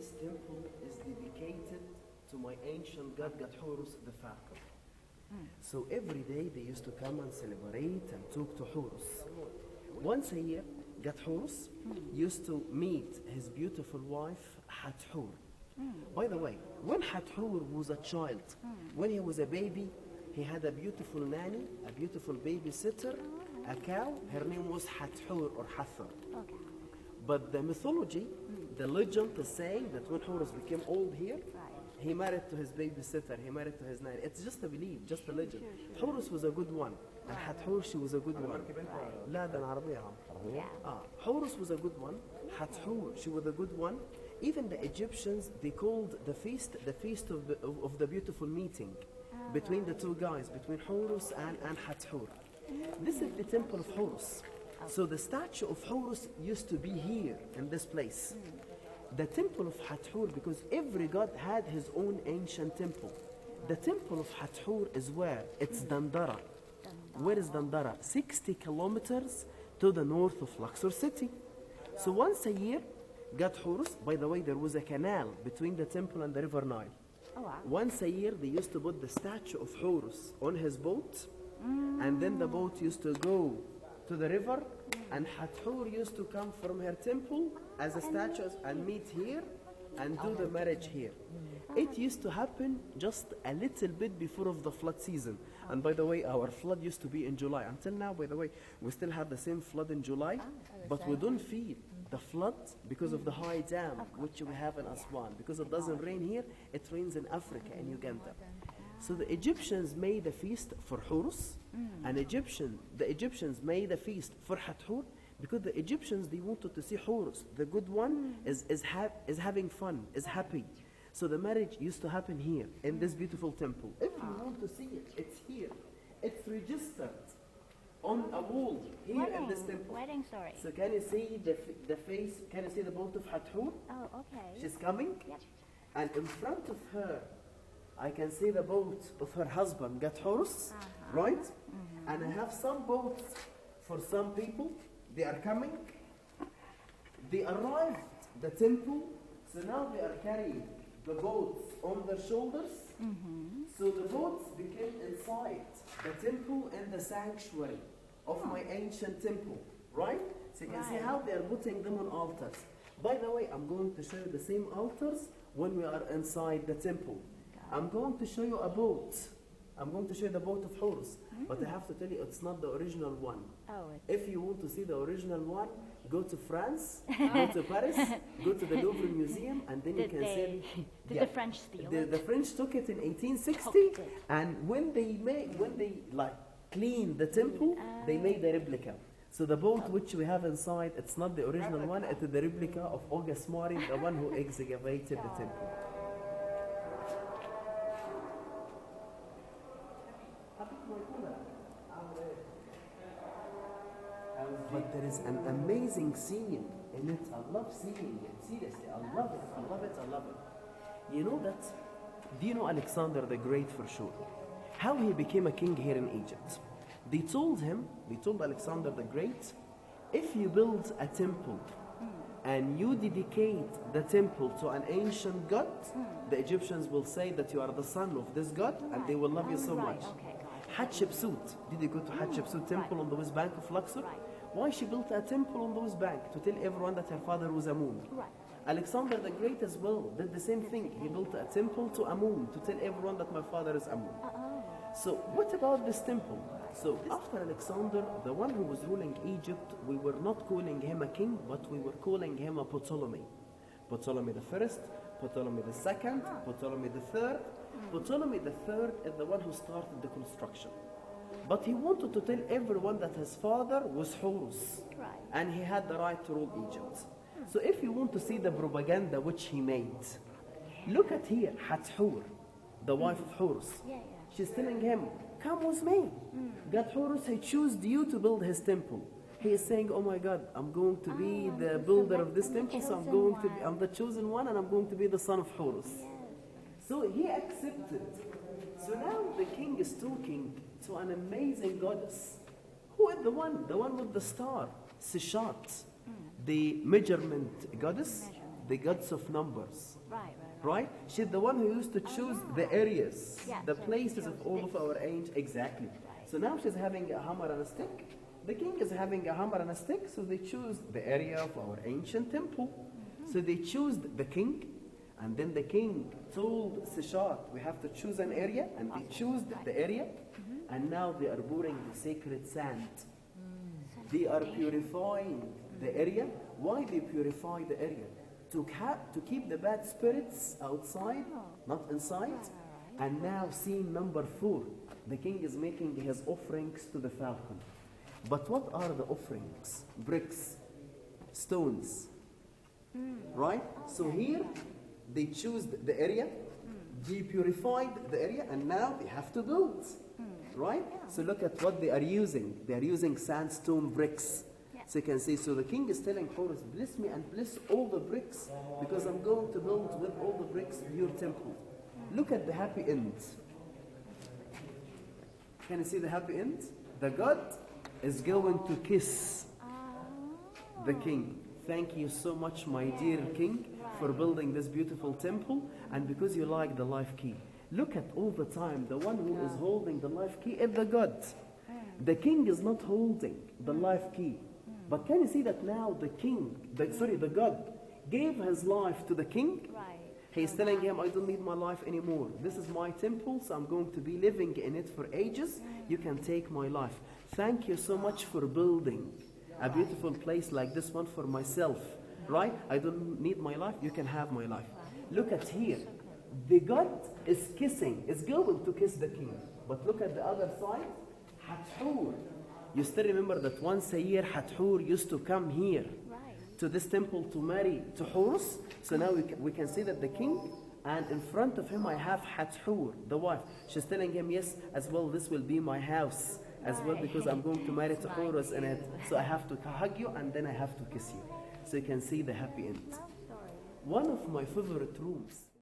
this temple is dedicated to my ancient god Horus the Falcon. So every day they used to come and celebrate and talk to Horus. Once a year, God Horus used to meet his beautiful wife Hathor. By the way, when Hathor was a child, when he was a baby, he had a beautiful nanny, a beautiful babysitter, a cow. Her name was Hathor or Hathor. Okay. But the mythology, the legend is saying that when Horus became old here, he married to his babysitter, he married to his nanny. It's just a belief, just a legend. Horus was a good one, and Hathor, she was a good one. لا ده العربية عم. Horus was a good one, Hathor, she was a good one. Even the Egyptians, they called the feast of the beautiful meeting between the two guys, between Horus and Hathor. This is the Temple of Horus. So the statue of Horus used to be here in this place. The Temple of Hathor, because every god had his own ancient temple. The Temple of Hathor is where? It's Dandara. Where is Dandara? 60 kilometers to the north of Luxor city. So once a year, God Horus, by the way, there was a canal between the temple and the river Nile. Oh, wow. Once a year, they used to put the statue of Horus on his boat, and then the boat used to go to the river, and Hathor used to come from her temple as a statue and meet here and do the marriage here. It used to happen just a little bit before of the flood season. And by the way, our flood used to be in July. Until now, by the way, we still have the same flood in July, but we don't feel the flood because of the high dam which we have in Aswan. Because it doesn't rain here, it rains in Africa, in Uganda. So the Egyptians made a feast for Horus, and the Egyptians made a feast for Hathor, because the Egyptians, they wanted to see Horus, the good one, is having fun, is happy. So the marriage used to happen here, in this beautiful temple. If you want to see it, it's here. It's registered on a wall here in this temple. Wedding story. So can you see the face, can you see the boat of Hathor? Oh, okay. She's coming, Yep. and in front of her, I can see the boat of her husband, God Horus, right? And I have some boats for some people. They are coming. They arrived the temple, so now they are carrying the boats on their shoulders. So the boats became inside the temple and the sanctuary of my ancient temple, right? So you can see how they are putting them on altars. By the way, I'm going to show you the same altars when we are inside the temple. I'm going to show you a boat. I'm going to show you the boat of Horus. But I have to tell you, it's not the original one. Oh, If you want to see the original one, go to France, go to Paris, go to the Louvre Museum, and then you can see. Did the French steal it? The French took it in 1860, and when they cleaned the temple, they made a replica. So the boat which we have inside, it's not the original one, it's the replica of August Mari, the one who excavated the temple. But there is an amazing scene in it. I love seeing it. Seriously, I love it. I love it. I love it. You know that? Do you know Alexander the Great for sure? How he became a king here in Egypt? They told Alexander the Great, if you build a temple and you dedicate the temple to an ancient god, the Egyptians will say that you are the son of this god, and they will love you so much. Hatshepsut, did you go to Hatshepsut temple on the west bank of Luxor? Why she built a temple on the west bank? To tell everyone that her father was Amun. Alexander the Great as well did the same thing. He built a temple to Amun, to tell everyone that my father is Amun. So what about this temple? So after Alexander, the one who was ruling Egypt, we were not calling him a king, but we were calling him a Ptolemy. Ptolemy the first, Ptolemy the second, Ptolemy the third. Ptolemy the third is the one who started the construction. But he wanted to tell everyone that his father was Horus, and he had the right to rule Egypt. So if you want to see the propaganda which he made, look at here, Hathor, the wife of Horus. She's telling him, come with me. God Horus, he chose you to build his temple. He is saying, oh my God, I'm going to be the builder of this temple, so I'm the chosen one, and I'm going to be the son of Horus. So he accepted. So now the king is talking to an amazing goddess. Who is the one? The one with the star, Sishat, the measurement goddess, the gods of numbers. Right. Right? She's the one who used to choose the areas, Yeah, the so places of chose all this. of our ancient. Exactly. Right. So now she's having a hammer and a stick. The king is having a hammer and a stick, so they choose the area of our ancient temple. So they choose the king, and then the king told Sishat, we have to choose an area, and they choose the area, and now they are pouring the sacred sand. They are purifying the area. Why they purify the area? To keep the bad spirits outside, not inside. And now scene number 4. The king is making his offerings to the falcon. But what are the offerings? Bricks, stones, right? So here, they choose the area, they purified the area, and now they have to build, right? So look at what they are using. They are using sandstone bricks. So you can see, so the king is telling Horus, bless me and bless all the bricks, because I'm going to build with all the bricks your temple. Look at the happy end. Can you see the happy end? The god is going to kiss the king. Thank you so much, my dear king, for building this beautiful temple, and because you like the life key. Look at all the time, the one who is holding the life key is the god. The king is not holding the life key. But can you see that now the king, the god, gave his life to the king? Right. He's telling him, I don't need my life anymore. This is my temple, so I'm going to be living in it for ages. You can take my life. Thank you so much for building a beautiful place like this one for myself. Right? I don't need my life. You can have my life. Look at here. The god is kissing, is going to kiss the king. But look at the other side. Hathor. You still remember that once a year Hathor used to come here to this temple to marry to Horus. So now we can see that the king, and in front of him I have Hathor, the wife. She's telling him, yes, as well, this will be my house as well, because I'm going to marry to Horus in it. So I have to hug you and then I have to kiss you. So you can see the happy end. One of my favorite rooms